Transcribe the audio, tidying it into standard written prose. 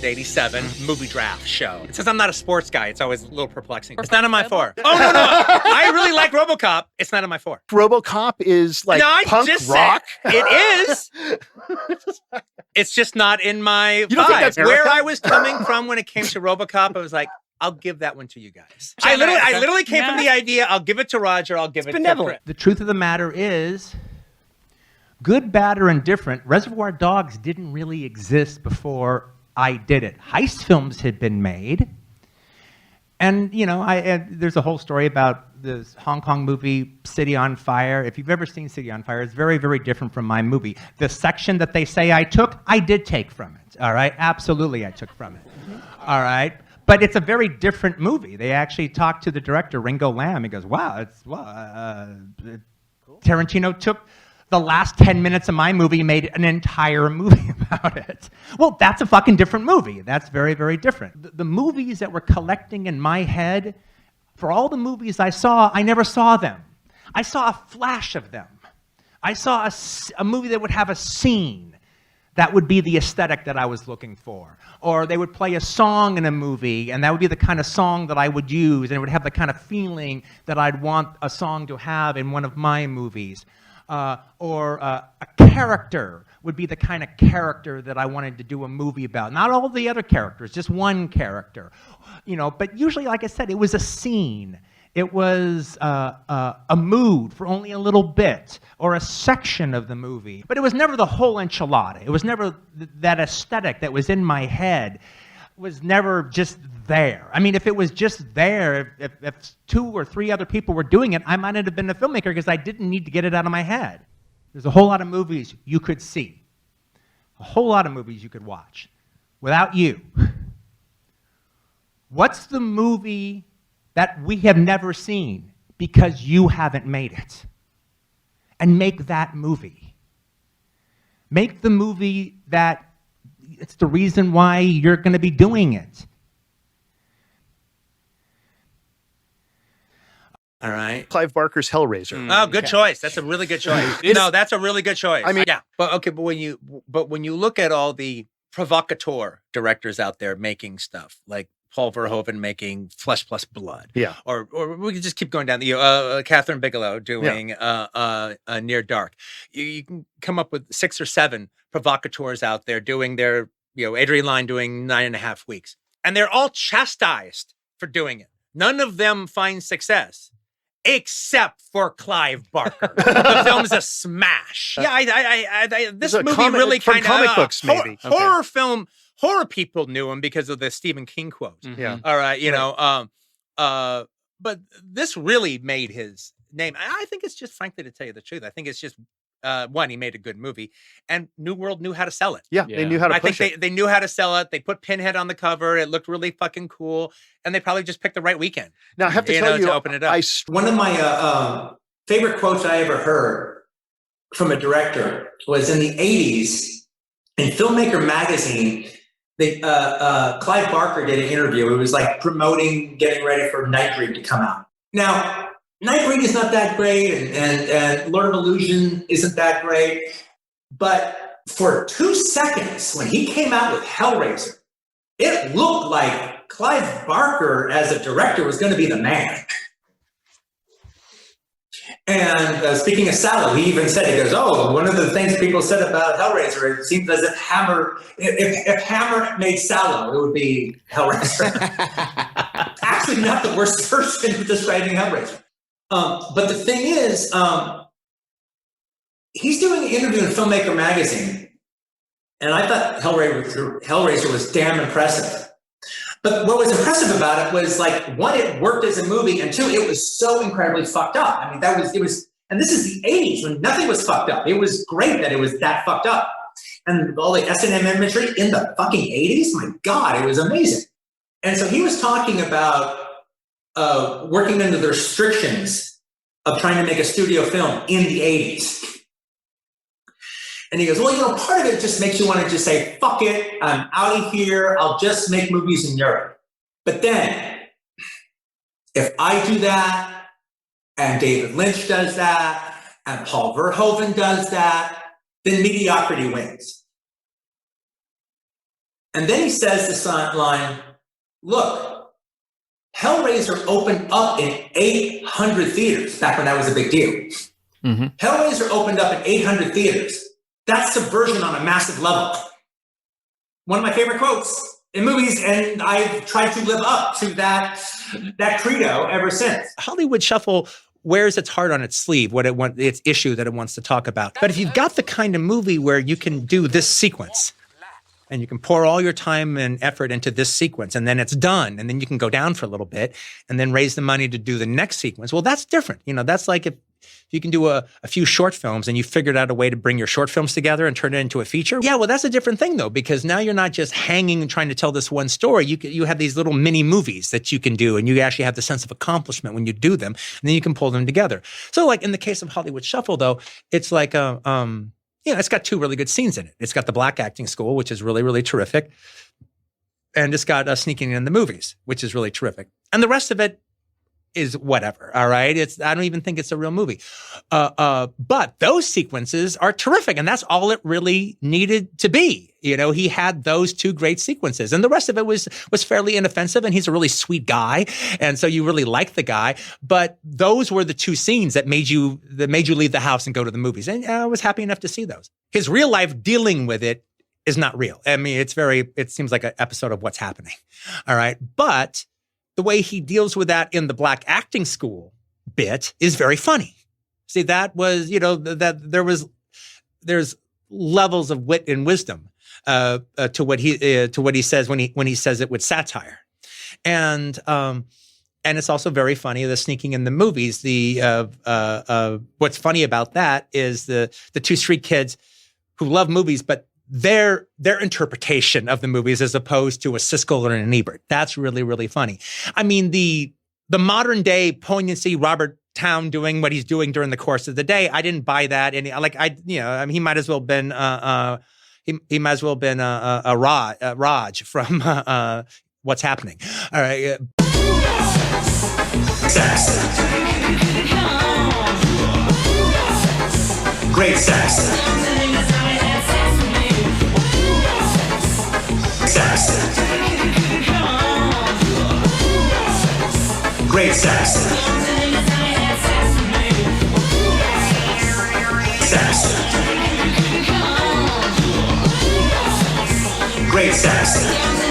87 movie draft show. Since I'm not a sports guy, it's always a little perplexing. It's not in my 4. Oh, no. I really like RoboCop. It's not in my 4. RoboCop is like punk rock. It is. It's just not in my 5. Where I was coming from when it came to RoboCop, I was like, I'll give that one to you guys. I literally came from the idea, I'll give it to Roger, I'll give it to Chris. The truth of the matter is, good, bad, or indifferent, Reservoir Dogs didn't really exist before I did it. Heist films had been made. And, you know, there's a whole story about this Hong Kong movie, City on Fire. If you've ever seen City on Fire, it's very, very different from my movie. The section that they say I took, I did take from it, all right? Absolutely, I took from it, all right? But it's a very different movie. They actually talked to the director, Ringo Lam. He goes, wow, Tarantino took the last 10 minutes of my movie, made an entire movie about it. Well, that's a fucking different movie. That's very, very different. The movies that were collecting in my head, for all the movies I saw, I never saw them. I saw a flash of them. I saw a movie that would have a scene. That would be the aesthetic that I was looking for. Or they would play a song in a movie, and that would be the kind of song that I would use, and it would have the kind of feeling that I'd want a song to have in one of my movies. Or a character would be the kind of character that I wanted to do a movie about. Not all the other characters, just one character. You know, but usually, like I said, it was a scene. It was a mood for only a little bit, or a section of the movie. But it was never the whole enchilada. It was never that aesthetic that was in my head. It was never just there. I mean, if it was just there, if 2 or 3 other people were doing it, I might have been a filmmaker because I didn't need to get it out of my head. There's a whole lot of movies you could see. A whole lot of movies you could watch without you. What's the movie that we have never seen because you haven't made it? And make that movie. Make the movie that it's the reason why you're going to be doing it. All right. Clive Barker's Hellraiser. Oh, good choice. That's a really good choice. No, that's a really good choice. I mean, yeah. But when you look at all the provocateur directors out there making stuff, like Paul Verhoeven making Flesh Plus Blood. Yeah. Or we can just keep going down. Catherine Bigelow doing Near Dark. You can come up with 6 or 7 provocateurs out there doing their, Adrian Lyne doing 9.5 Weeks. And they're all chastised for doing it. None of them find success. Except for Clive Barker. The film's a smash. This movie really kind of comic books, maybe. Horror film. Horror people knew him because of the Stephen King quote. Mm-hmm. Yeah. All right, but this really made his name. I think it's just, frankly, to tell you the truth, I think it's just one, he made a good movie, and New World knew how to sell it. Yeah. They knew how to push it. They knew how to sell it. They put Pinhead on the cover. It looked really fucking cool, and they probably just picked the right weekend. Now I have to tell you, to open it up. One of my favorite quotes I ever heard from a director was in the 80s in Filmmaker magazine. Clive Barker did an interview. It was like promoting, getting ready for Nightbreed to come out. Now, Nightbreed is not that great, and Lord of Illusion isn't that great. But for 2 seconds, when he came out with Hellraiser, it looked like Clive Barker as a director was going to be the man. And speaking of Sallow, he even said, he goes, one of the things people said about Hellraiser, it seems as if if Hammer made Sallow, it would be Hellraiser. Actually, not the worst person describing Hellraiser. But the thing is, he's doing an interview in Filmmaker magazine, and I thought Hellraiser was damn impressive. But what was impressive about it was, like, 1, it worked as a movie, and 2, it was so incredibly fucked up. I mean, it was, and this is the 80s when nothing was fucked up. It was great that it was that fucked up. And all the S&M imagery in the fucking 80s, my God, it was amazing. And so he was talking about working under the restrictions of trying to make a studio film in the 80s. And he goes, part of it just makes you want to just say, fuck it, I'm out of here, I'll just make movies in Europe. But then, if I do that, and David Lynch does that, and Paul Verhoeven does that, then mediocrity wins. And then he says this line, look, Hellraiser opened up in 800 theaters back when that was a big deal. Mm-hmm. Hellraiser opened up in 800 theaters. That's subversion on a massive level. One of my favorite quotes in movies, and I've tried to live up to that credo ever since. Hollywood Shuffle wears its heart on its sleeve, its issue that it wants to talk about. But if you've got the kind of movie where you can do this sequence, and you can pour all your time and effort into this sequence, and then it's done, and then you can go down for a little bit, and then raise the money to do the next sequence. Well, that's different. That's like if you can do a few short films and you figured out a way to bring your short films together and turn it into a feature. Yeah, well, that's a different thing, though, because now you're not just hanging and trying to tell this one story. You have these little mini movies that you can do, and you actually have the sense of accomplishment when you do them, and then you can pull them together. So, like in the case of Hollywood Shuffle, though, it's like it's got two really good scenes in it. It's got the black acting school, which is really, really terrific. And it's got sneaking in the movies, which is really terrific. And the rest of it is whatever, all right? I don't even think it's a real movie. But those sequences are terrific, and that's all it really needed to be. He had those two great sequences, and the rest of it was fairly inoffensive, and he's a really sweet guy, and so you really like the guy. But those were the two scenes that made you leave the house and go to the movies, and I was happy enough to see those. His real life dealing with it is not real. I mean, it seems like an episode of What's Happening, all right? But the way he deals with that in the black acting school bit is very funny. See, that was, there's levels of wit and wisdom to what he says when he says it with satire, and it's also very funny, the sneaking in the movies. What's funny about that is the two street kids who love movies, but their interpretation of the movies as opposed to a Siskel or an Ebert. That's really, really funny. I mean, the modern day poignancy, Robert Towne doing what he's doing during the course of the day, I didn't buy that. And he might as well have been he might as well have been a Raj from What's Happening. All right. Sex. Great sex. Sex. Great sex. Sex. Great sex.